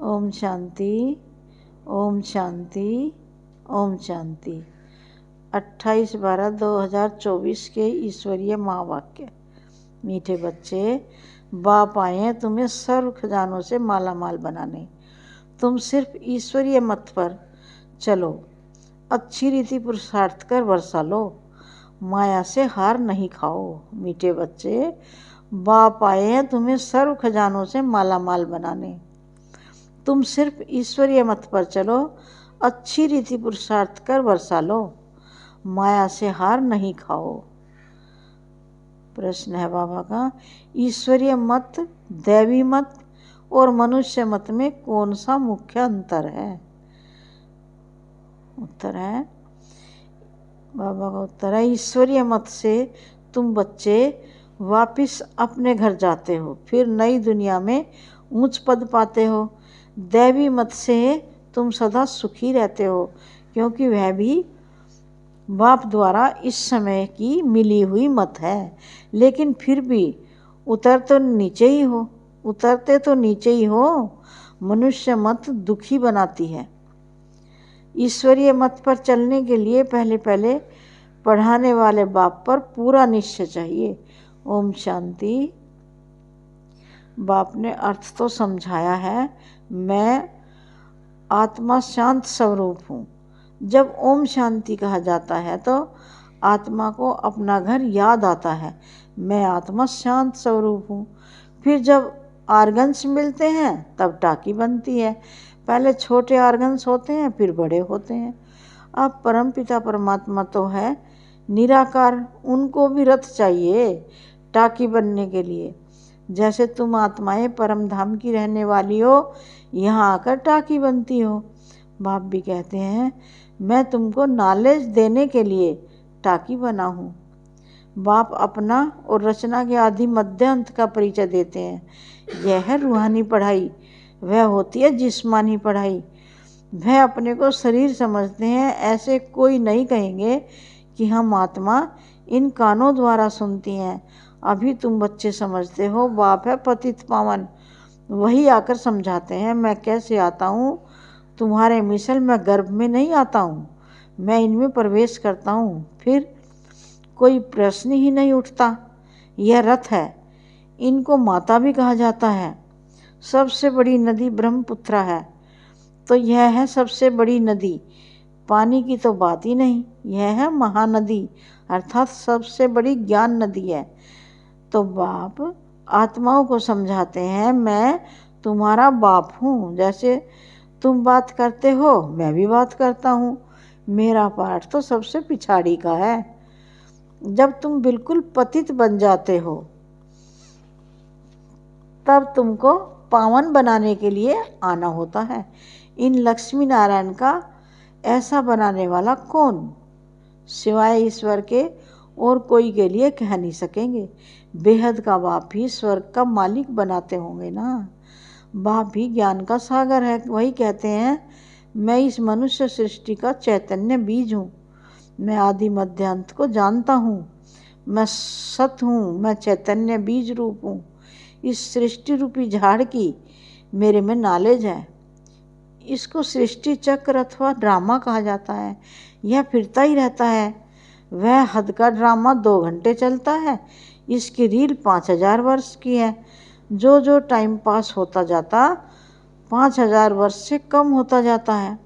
ओम शांति, ओम शांति, ओम शांति। 28/12/2024 के ईश्वरीय महावाक्य। मीठे बच्चे, बाप आए हैं तुम्हें सर्व खजानों से माला माल बनाने। तुम सिर्फ ईश्वरीय मत पर चलो, अच्छी रीति पुरुषार्थ कर वर्षा लो, माया से हार नहीं खाओ। मीठे बच्चे, बाप आए हैं तुम्हें सर्व खजानों से माला माल बनाने। तुम सिर्फ ईश्वरीय मत पर चलो, अच्छी रीति पुरुषार्थ कर वर्षा लो, माया से हार नहीं खाओ। प्रश्न है बाबा का, ईश्वरीय मत, दैवी मत और मनुष्य मत में कौन सा मुख्य अंतर है? उत्तर है, बाबा का उत्तर है, ईश्वरीय मत से तुम बच्चे वापिस अपने घर जाते हो, फिर नई दुनिया में ऊंच पद पाते हो। दैवी मत से तुम सदा सुखी रहते हो, क्योंकि वह भी बाप द्वारा इस समय की मिली हुई मत है। लेकिन फिर भी उतरते तो नीचे ही हो। मनुष्य मत दुखी बनाती है। ईश्वरीय मत पर चलने के लिए पहले पढ़ाने वाले बाप पर पूरा निश्चय चाहिए। ओम शांति। बाप ने अर्थ तो समझाया है, मैं आत्मा शांत स्वरूप हूँ। जब ओम शांति कहा जाता है तो आत्मा को अपना घर याद आता है, मैं आत्मा शांत स्वरूप हूँ। फिर जब आर्गन्स मिलते हैं तब टाकी बनती है। पहले छोटे आर्गन्स होते हैं, फिर बड़े होते हैं। अब परमपिता परमात्मा तो है निराकार, उनको भी रथ चाहिए टाकी बनने के लिए। जैसे तुम आत्माएं परम धाम की रहने वाली हो, यहाँ आकर टाकी बनती हो। बाप भी कहते हैं, मैं तुमको नॉलेज देने के लिए टाकी बना हूँ। बाप अपना और रचना के आदि मध्य अंत का परिचय देते हैं। यह है रूहानी पढ़ाई, वह होती है जिस्मानी पढ़ाई। वह अपने को शरीर समझते हैं, ऐसे कोई नहीं कहेंगे कि हम आत्मा इन कानों द्वारा सुनती हैं। अभी तुम बच्चे समझते हो बाप है पतित पावन, वही आकर समझाते हैं। मैं कैसे आता हूँ तुम्हारे मिसल, मैं गर्भ में नहीं आता हूँ, मैं इनमें प्रवेश करता हूँ, फिर कोई प्रश्न ही नहीं उठता। यह रथ है, इनको माता भी कहा जाता है। सबसे बड़ी नदी ब्रह्मपुत्रा है, तो यह है सबसे बड़ी नदी। पानी की तो बात ही नहीं, यह है महानदी, अर्थात सबसे बड़ी ज्ञान नदी है। तो बाप आत्माओं को समझाते हैं, मैं तुम्हारा बाप हूँ। जैसे तुम बात करते हो मैं भी बात करता हूँ। मेरा पाठ तो सबसे पिछाड़ी का है। जब तुम बिल्कुल पतित बन जाते हो तब तुमको पावन बनाने के लिए आना होता है। इन लक्ष्मी नारायण का ऐसा बनाने वाला कौन? सिवाय ईश्वर के और कोई के लिए कह नहीं सकेंगे। बेहद का बाप ही स्वर्ग का मालिक बनाते होंगे ना। बाप भी ज्ञान का सागर है, वही कहते हैं, मैं इस मनुष्य सृष्टि का चैतन्य बीज हूँ। मैं आदि मध्य अंत को जानता हूँ। मैं सत हूँ, मैं चैतन्य बीज रूप हूँ। इस सृष्टि रूपी झाड़ की मेरे में नॉलेज है। इसको सृष्टि चक्र अथवा ड्रामा कहा जाता है। यह फिरता ही रहता है। वह हद का ड्रामा 2 घंटे चलता है, इसकी रील 5000 वर्ष की है। जो जो टाइम पास होता जाता 5000 वर्ष से कम होता जाता है।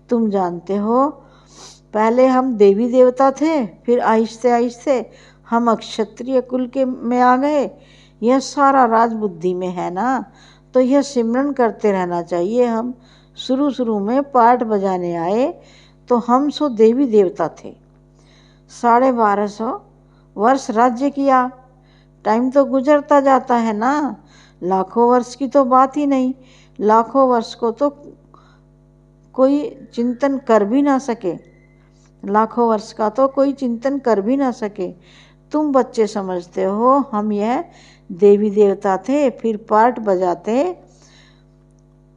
तुम जानते हो, पहले हम देवी देवता थे, फिर आहिस्ते आहिस्ते हम अक्षत्रिय कुल के में आ गए। यह सारा राज बुद्धि में है ना, तो यह सिमरन करते रहना चाहिए। हम शुरू में पाठ बजाने आए तो हम सो देवी देवता थे। 1250 वर्ष राज्य किया। टाइम तो गुजरता जाता है ना, लाखों वर्ष की तो बात ही नहीं। लाखों वर्ष को तो कोई चिंतन कर भी ना सके, लाखों वर्ष का तो कोई चिंतन कर भी ना सके। तुम बच्चे समझते हो हम यह देवी देवता थे, फिर पाठ बजाते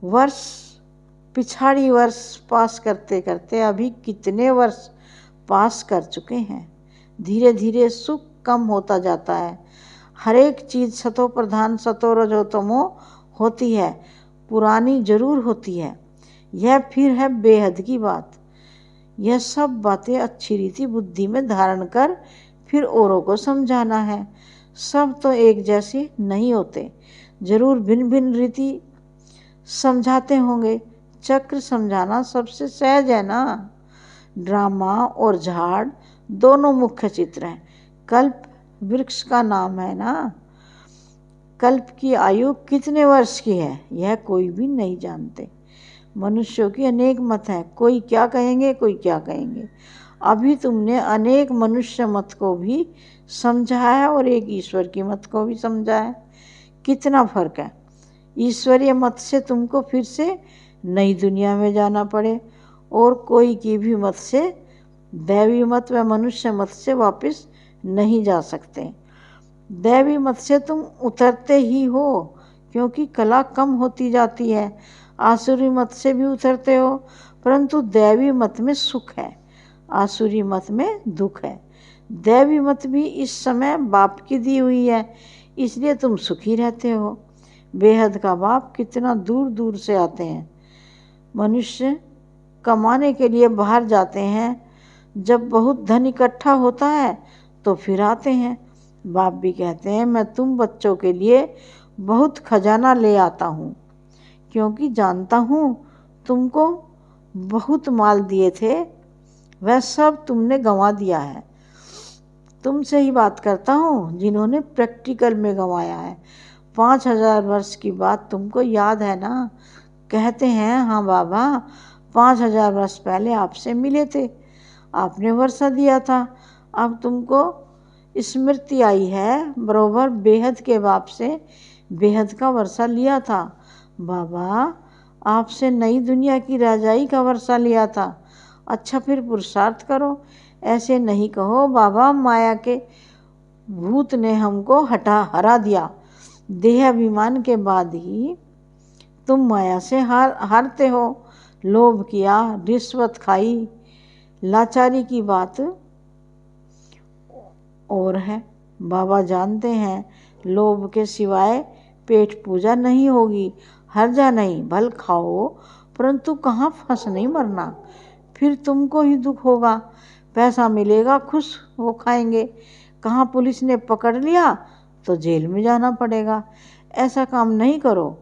वर्ष पिछाड़ी वर्ष पास करते करते अभी कितने वर्ष पास कर चुके हैं। धीरे धीरे सुख कम होता जाता है। हर एक चीज़ सतो प्रधान सतो रजो तमो होती है, पुरानी जरूर होती है। यह फिर है बेहद की बात। यह सब बातें अच्छी रीति बुद्धि में धारण कर फिर औरों को समझाना है। सब तो एक जैसे नहीं होते, जरूर भिन्न भिन्न रीति समझाते होंगे। चक्र समझाना सबसे सहज है ना। ड्रामा और झाड़ दोनों मुख्य चित्र हैं। कल्प वृक्ष का नाम है ना। कल्प की आयु कितने वर्ष की है यह कोई भी नहीं जानते। मनुष्यों की अनेक मत हैं, कोई क्या कहेंगे कोई क्या कहेंगे। अभी तुमने अनेक मनुष्य मत को भी समझा है और एक ईश्वर की मत को भी समझा है। कितना फर्क है। ईश्वरीय मत से तुमको फिर से नई दुनिया में जाना पड़े और कोई की भी मत से, दैवी मत व मनुष्य मत से वापस नहीं जा सकते। दैवी मत से तुम उतरते ही हो क्योंकि कला कम होती जाती है। आसुरी मत से भी उतरते हो, परंतु दैवी मत में सुख है, आसुरी मत में दुख है। दैवी मत भी इस समय बाप की दी हुई है, इसलिए तुम सुखी रहते हो। बेहद का बाप कितना दूर दूर से आते हैं। मनुष्य कमाने के लिए बाहर जाते हैं, जब बहुत धन इकट्ठा होता है तो फिर आते हैं। बाप भी कहते हैं मैं तुम बच्चों के लिए बहुत खजाना ले आता हूँ, क्योंकि जानता हूँ तुमको बहुत माल दिए थे, वह सब तुमने गंवा दिया है। तुमसे ही बात करता हूँ जिन्होंने प्रैक्टिकल में गंवाया है। 5000 वर्ष की बात तुमको याद है ना। कहते हैं हाँ बाबा, 5000 वर्ष पहले आपसे मिले थे, आपने वर्षा दिया था। अब तुमको स्मृति आई है, बरोबर बेहद के बाप से बेहद का वर्षा लिया था। बाबा आपसे नई दुनिया की राजाई का वर्षा लिया था। अच्छा फिर पुरुषार्थ करो, ऐसे नहीं कहो बाबा माया के भूत ने हमको हरा दिया। देह अभिमान के बाद ही तुम माया से हारते हो। लोभ किया, रिश्वत खाई, लाचारी की बात और है। बाबा जानते हैं लोभ के सिवाय पेट पूजा नहीं होगी। हर्जा नहीं, भल खाओ परंतु कहाँ फंस नहीं मरना, फिर तुमको ही दुख होगा। पैसा मिलेगा खुश हो खाएंगे, कहाँ पुलिस ने पकड़ लिया तो जेल में जाना पड़ेगा। ऐसा काम नहीं करो,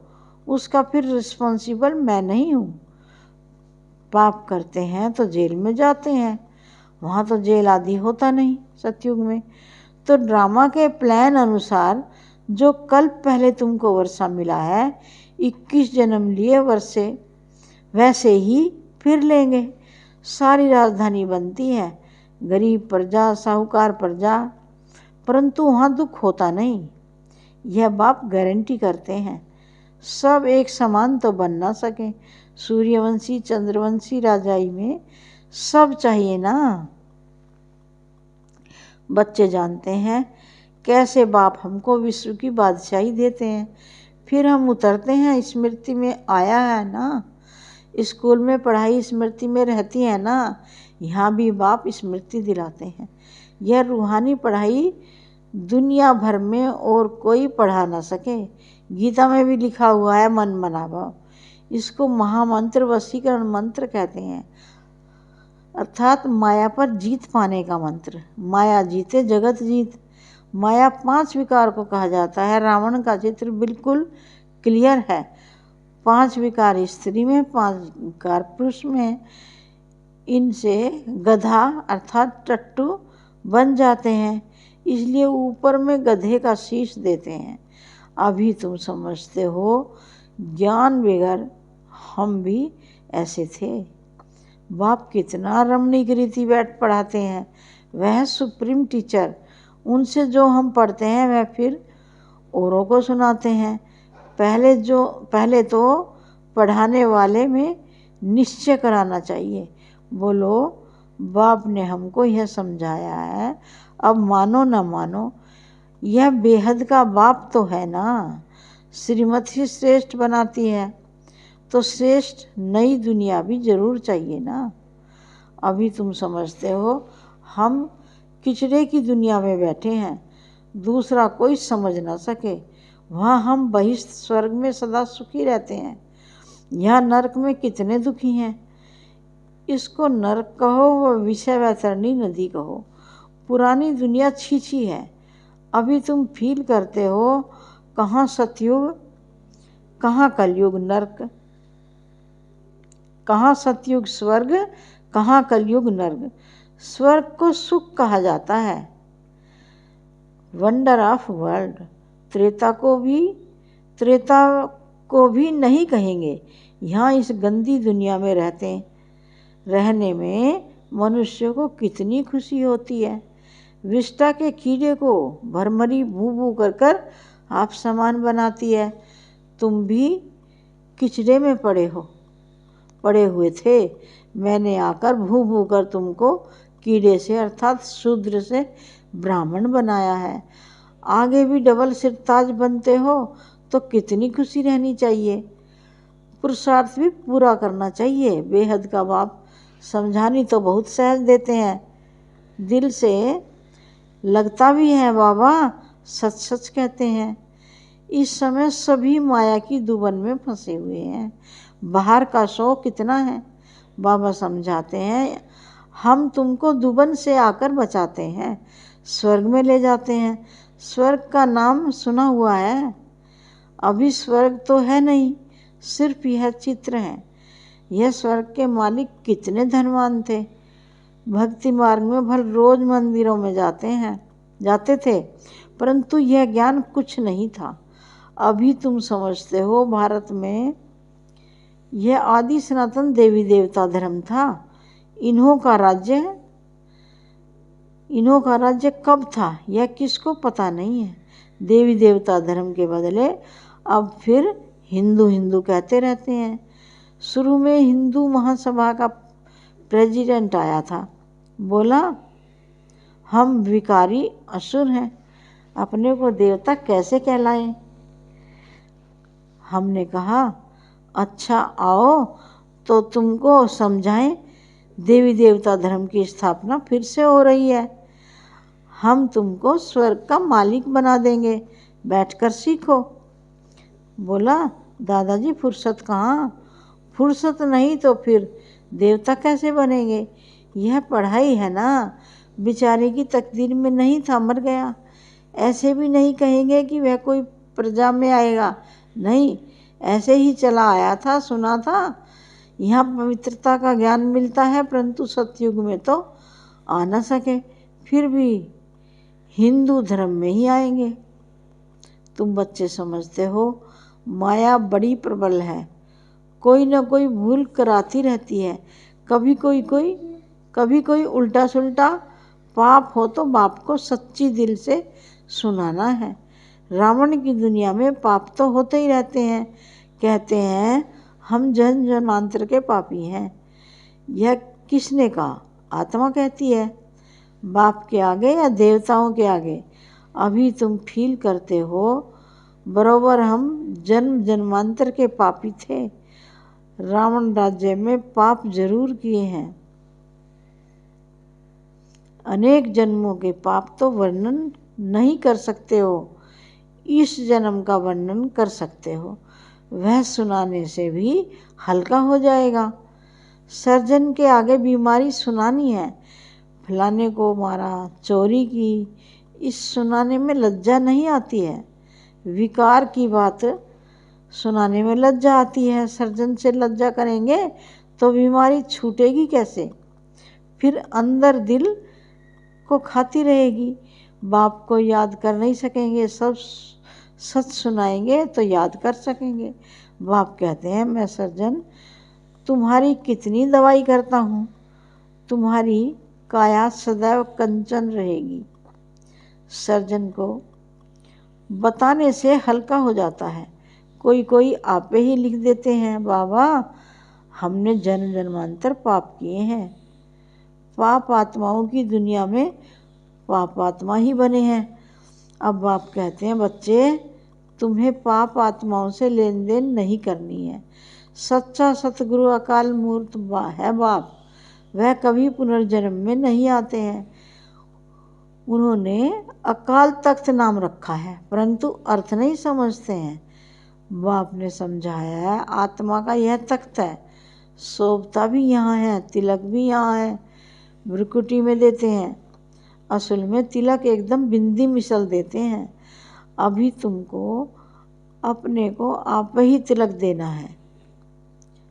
उसका फिर रिस्पॉन्सिबल मैं नहीं हूँ। पाप करते हैं तो जेल में जाते हैं, वहाँ तो जेल आदि होता नहीं सतयुग में। तो ड्रामा के प्लान अनुसार जो कल पहले तुमको वर्षा मिला है, 21 जन्म लिए वर्षे वैसे ही फिर लेंगे। सारी राजधानी बनती है, गरीब प्रजा साहूकार प्रजा, परंतु वहाँ दुख होता नहीं, यह बाप गारंटी करते हैं। सब एक समान तो बन ना सके, सूर्यवंशी चंद्रवंशी राजाई में सब चाहिए ना। बच्चे जानते हैं कैसे बाप हमको विश्व की बादशाही देते हैं, फिर हम उतरते हैं। स्मृति में आया है ना, स्कूल में पढ़ाई स्मृति में रहती है ना, यहाँ भी बाप स्मृति दिलाते हैं। यह रूहानी पढ़ाई दुनिया भर में और कोई पढ़ा ना सके। गीता में भी लिखा हुआ है मन मनाभाव, इसको महामंत्र वशीकरण मंत्र कहते हैं, अर्थात माया पर जीत पाने का मंत्र। माया जीते जगत जीत। माया 5 विकार को कहा जाता है। रावण का चित्र बिल्कुल क्लियर है। 5 विकार स्त्री में, 5 विकार पुरुष में। इनसे गधा अर्थात टट्टू बन जाते हैं, इसलिए ऊपर में गधे का शीश देते हैं। अभी तुम समझते हो, ज्ञान बगैर हम भी ऐसे थे। बाप कितना रमणीक रीति बैठ पढ़ाते हैं, वह सुप्रीम टीचर। उनसे जो हम पढ़ते हैं वह फिर औरों को सुनाते हैं। पहले तो पढ़ाने वाले में निश्चय कराना चाहिए। बोलो बाप ने हमको यह समझाया है, अब मानो न मानो, यह बेहद का बाप तो है ना। श्रीमती श्रेष्ठ बनाती है तो श्रेष्ठ नई दुनिया भी जरूर चाहिए ना। अभी तुम समझते हो हम किचड़े की दुनिया में बैठे हैं, दूसरा कोई समझ ना सके। वहाँ हम बहिष्ठ स्वर्ग में सदा सुखी रहते हैं। यहाँ नरक में कितने दुखी हैं। इसको नरक कहो व विषय वैतरणी नदी कहो, पुरानी दुनिया छीछी है। अभी तुम फील करते हो कहाँ सतयुग, कहाँ कलयुग नरक, कहाँ सतयुग स्वर्ग, कहाँ कलयुग नर्क। स्वर्ग को सुख कहा जाता है, वंडर ऑफ वर्ल्ड। त्रेता को भी नहीं कहेंगे। यहाँ इस गंदी दुनिया में रहने में मनुष्य को कितनी खुशी होती है। विष्टा के कीड़े को भरमरी भू भू कर आप समान बनाती है। तुम भी किचड़े में पड़े हुए थे, मैंने आकर भू भू कर तुमको कीड़े से अर्थात शूद्र से ब्राह्मण बनाया है। आगे भी डबल सिरताज बनते हो तो कितनी खुशी रहनी चाहिए। पुरुषार्थ भी पूरा करना चाहिए। बेहद का बाप समझानी तो बहुत सहज देते हैं, दिल से लगता भी है बाबा, सच सच कहते हैं। इस समय सभी माया की दुबन में फंसे हुए हैं। बाहर का शौक कितना है। बाबा समझाते हैं, हम तुमको दुबन से आकर बचाते हैं, स्वर्ग में ले जाते हैं। स्वर्ग का नाम सुना हुआ है, अभी स्वर्ग तो है नहीं, सिर्फ यह चित्र है। यह स्वर्ग के मालिक कितने धनवान थे। भक्ति मार्ग में भर रोज मंदिरों में जाते थे, परंतु यह ज्ञान कुछ नहीं था। अभी तुम समझते हो भारत में यह आदि सनातन देवी देवता धर्म था। इन्हों का राज्य कब था यह किसको पता नहीं है। देवी देवता धर्म के बदले अब फिर हिंदू कहते रहते हैं। शुरू में हिंदू महासभा का प्रेसिडेंट आया था, बोला हम विकारी असुर हैं, अपने को देवता कैसे कहलाएं। हमने कहा अच्छा आओ तो तुमको समझाएं, देवी देवता धर्म की स्थापना फिर से हो रही है। हम तुमको स्वर्ग का मालिक बना देंगे, बैठकर सीखो। बोला दादाजी फुर्सत कहाँ, फुर्सत नहीं तो फिर देवता कैसे बनेंगे। यह पढ़ाई है ना, बेचारे की तकदीर में नहीं था, मर गया। ऐसे भी नहीं कहेंगे कि वह कोई प्रजा में आएगा, नहीं, ऐसे ही चला आया था, सुना था। यहाँ पवित्रता का ज्ञान मिलता है, परंतु सतयुग में तो आ न सके, फिर भी हिंदू धर्म में ही आएंगे। तुम बच्चे समझते हो माया बड़ी प्रबल है, कोई न कोई भूल कराती रहती है। कभी कोई उल्टा सुल्टा पाप हो तो बाप को सच्ची दिल से सुनाना है। रावण की दुनिया में पाप तो होते ही रहते हैं, कहते हैं हम जन्मांतर के पापी हैं। यह किसने कहा, आत्मा कहती है। बाप के आगे या देवताओं के आगे। अभी तुम फील करते हो बरोबर हम जन्मांतर के पापी थे। रावण राज्य में पाप जरूर किए हैं, अनेक जन्मों के पाप तो वर्णन नहीं कर सकते हो, इस जन्म का वर्णन कर सकते हो, वह सुनाने से भी हल्का हो जाएगा। सर्जन के आगे बीमारी सुनानी है, फलाने को मारा, चोरी की, इस सुनाने में लज्जा नहीं आती है। विकार की बात सुनाने में लज्जा आती है। सर्जन से लज्जा करेंगे तो बीमारी छूटेगी कैसे, फिर अंदर दिल को खाती रहेगी। बाप को याद कर नहीं सकेंगे, सब सच सुनाएंगे तो याद कर सकेंगे। बाप कहते हैं मैं सर्जन तुम्हारी कितनी दवाई करता हूँ, तुम्हारी काया सदैव कंचन रहेगी। सर्जन को बताने से हल्का हो जाता है। कोई आपे ही लिख देते हैं बाबा हमने जन्म जन्मांतर पाप किए हैं। पाप आत्माओं की दुनिया में पाप आत्मा ही बने हैं। अब बाप कहते हैं बच्चे तुम्हें पाप आत्माओं से लेन देन नहीं करनी है। सच्चा सतगुरु अकाल मूर्त है बाप, वह कभी पुनर्जन्म में नहीं आते हैं। उन्होंने अकाल तख्त नाम रखा है, परंतु अर्थ नहीं समझते हैं। बाप ने समझाया है, आत्मा का यह तख्त है, शोभता भी यहाँ है, तिलक भी यहाँ है, भ्रुकुटी में देते हैं। असल में तिलक एकदम बिंदी मिसल देते हैं। अभी तुमको अपने को आप ही तिलक देना है।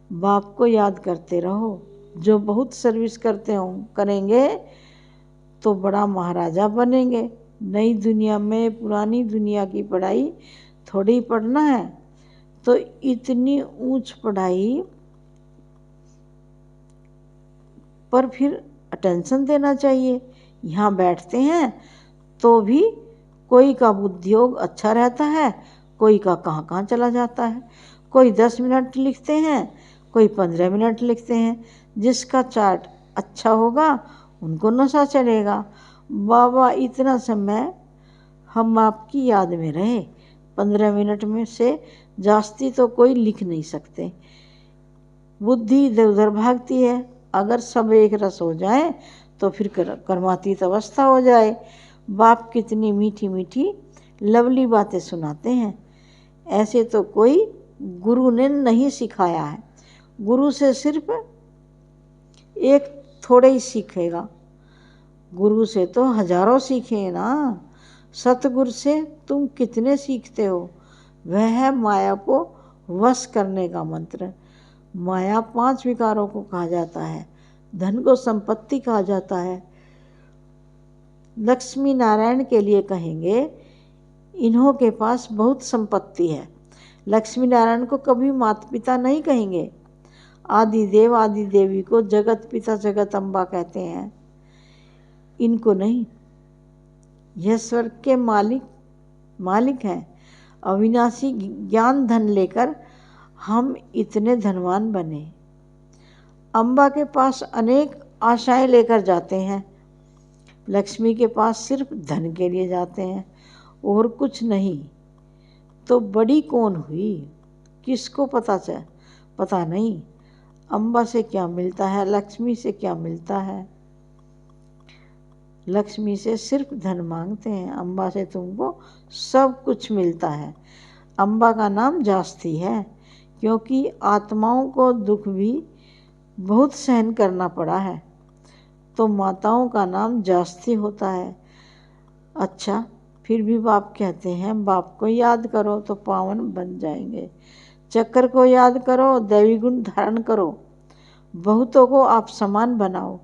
बाप को याद करते रहो। जो बहुत सर्विस करेंगे तो बड़ा महाराजा बनेंगे। नई दुनिया में पुरानी दुनिया की पढ़ाई थोड़ी पढ़ना है, तो इतनी ऊंच पढ़ाई पर फिर अटेंशन देना चाहिए। यहाँ बैठते हैं तो भी कोई का उद्योग अच्छा रहता है, कोई का कहाँ कहाँ चला जाता है। कोई 10 मिनट लिखते हैं, कोई 15 मिनट लिखते हैं। जिसका चार्ट अच्छा होगा उनको नशा चढ़ेगा। बाबा इतना समय हम आपकी याद में रहे, 15 मिनट में से जास्ती तो कोई लिख नहीं सकते। बुद्धि इधर उधर भागती है। अगर सब एक रस हो जाए तो फिर कर्मातीत अवस्था हो जाए। बाप कितनी मीठी मीठी लवली बातें सुनाते हैं। ऐसे तो कोई गुरु ने नहीं सिखाया है। गुरु से सिर्फ एक थोड़े ही सीखेगा, गुरु से तो हजारों सीखे ना। सतगुरु से तुम कितने सीखते हो। वह है माया को वश करने का मंत्र। माया 5 विकारों को कहा जाता है। धन को संपत्ति कहा जाता है। लक्ष्मी नारायण के लिए कहेंगे इन्हों के पास बहुत संपत्ति है। लक्ष्मी नारायण को कभी माता पिता नहीं कहेंगे। आदि देव आदि देवी को जगत पिता जगत अम्बा कहते हैं, इनको नहीं। यह स्वर्ग के मालिक हैं। अविनाशी ज्ञान धन लेकर हम इतने धनवान बने। अम्बा के पास अनेक आशाएं लेकर जाते हैं। लक्ष्मी के पास सिर्फ धन के लिए जाते हैं और कुछ नहीं। तो बड़ी कौन हुई, किसको पता नहीं। अम्बा से क्या मिलता है, लक्ष्मी से क्या मिलता है। लक्ष्मी से सिर्फ धन मांगते हैं, अम्बा से तुमको सब कुछ मिलता है। अम्बा का नाम जास्ती है क्योंकि आत्माओं को दुख भी बहुत सहन करना पड़ा है, तो माताओं का नाम जास्ती होता है। अच्छा, फिर भी बाप कहते हैं बाप को याद करो तो पावन बन जाएंगे। चक्र को याद करो, दैवी गुण धारण करो, बहुतों को आप समान बनाओ।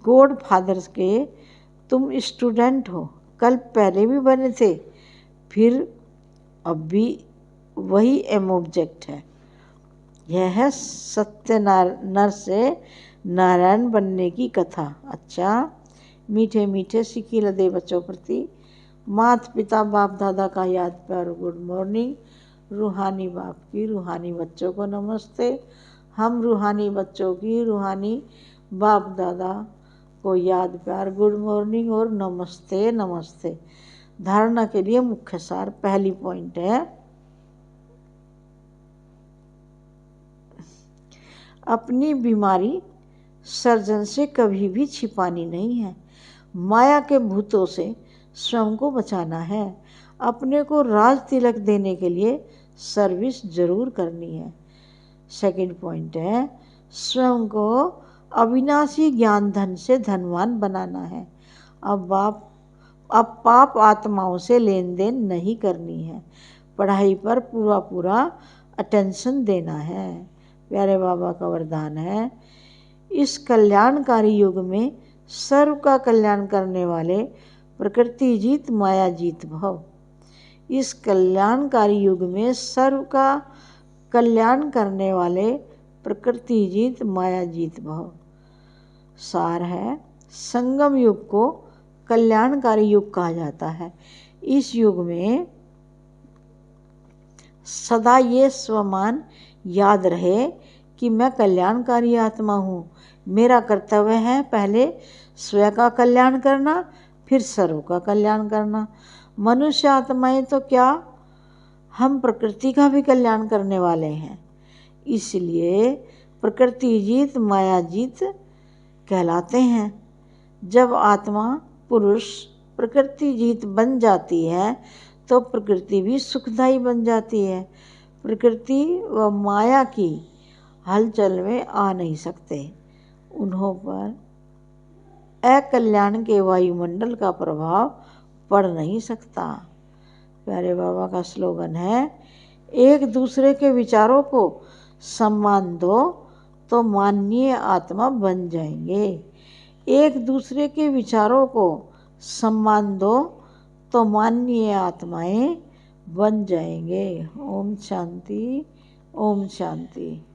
गॉड फादर्स के तुम स्टूडेंट हो, कल पहले भी बने थे, फिर अब भी वही एम ऑब्जेक्ट है। यह है सत्य नर से नारायण बनने की कथा। अच्छा, मीठे मीठे सिकी लदे बच्चों प्रति माता पिता बाप दादा का याद प्यार गुड मॉर्निंग। रूहानी बाप की रूहानी बच्चों को नमस्ते। हम रूहानी बच्चों की रूहानी बाप दादा को याद प्यार गुड मॉर्निंग और नमस्ते नमस्ते। धारणा के लिए मुख्य सार, पहली पॉइंट है अपनी बीमारी सर्जन से कभी भी छिपानी नहीं है। माया के भूतों से स्वयं को बचाना है। अपने को राज तिलक देने के लिए सर्विस जरूर करनी है। सेकंड पॉइंट है स्वयं को अविनाशी ज्ञान धन से धनवान बनाना है। अब पाप आत्माओं से लेन देन नहीं करनी है। पढ़ाई पर पूरा अटेंशन देना है। प्यारे बाबा का वरदान है, इस कल्याणकारी युग में सर्व का कल्याण करने वाले प्रकृति जीत माया जीत भव। इस कल्याणकारी युग में सर्व का कल्याण करने वाले प्रकृति जीत माया जीत भव। सार है, संगम युग को कल्याणकारी युग कहा जाता है। इस युग में सदा ये स्वमान याद रहे कि मैं कल्याणकारी आत्मा हूँ। मेरा कर्तव्य है पहले स्वयं का कल्याण करना, फिर सर्व का कल्याण करना। मनुष्य आत्माएं तो क्या, हम प्रकृति का भी कल्याण करने वाले हैं। इसलिए प्रकृति जीत माया जीत कहलाते हैं। जब आत्मा पुरुष प्रकृति जीत बन जाती है तो प्रकृति भी सुखदायी बन जाती है। प्रकृति व माया की हलचल में आ नहीं सकते। उन्हों पर अकल्याण के वायुमंडल का प्रभाव पड़ नहीं सकता। प्यारे बाबा का स्लोगन है, एक दूसरे के विचारों को सम्मान दो तो माननीय आत्मा बन जाएंगे। एक दूसरे के विचारों को सम्मान दो तो माननीय आत्माएं बन जाएंगे। ओम शांति, ओम शांति।